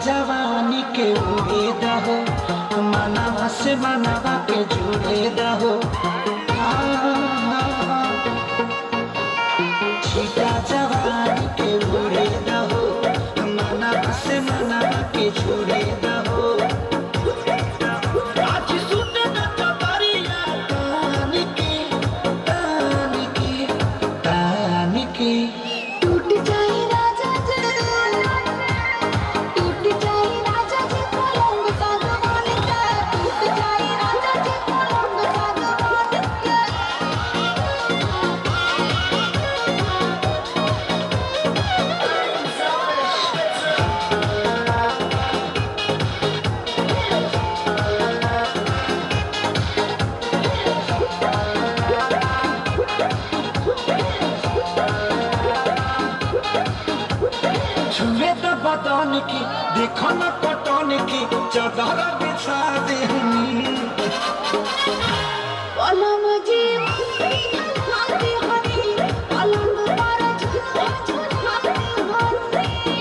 जवानी के उड़े दहो मनवा से मनवा के जुड़े दहो छीटा जवानी के उड़े दहो मनवा से मनवा के जुड़े दहो आज सुन न कबरिया तान के टूट जाए छुए तो बदन की देखो न पटन की चादर बिछा देहनी पलम जी खाते हनी पलंग पर झुलाते हनी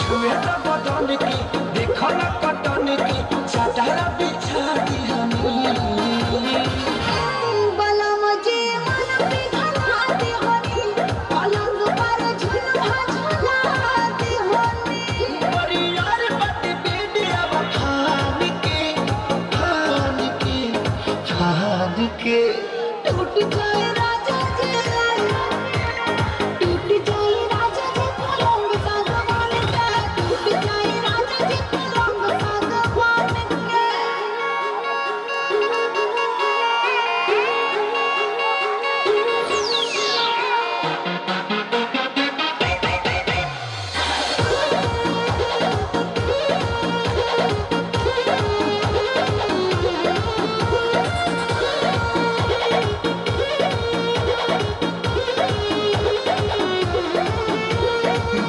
छुए तो बदन की देखो न पटन की चादर बिछा देहनी के टूट जाए राजा जी टूट जाए राजा जी पलंग सागवान का टूट जाए राजा जी पलंग सागवान के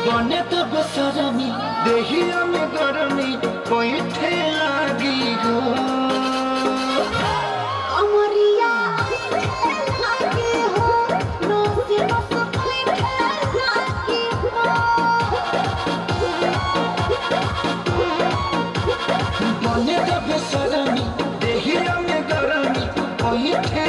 बने तो बेसरमी देहिया में गरमी पैठे लागी हो अमरिया लागे हो नोसे बस पैठे लागे हो बने तो बेसरमी देहिया में गरमी पैठे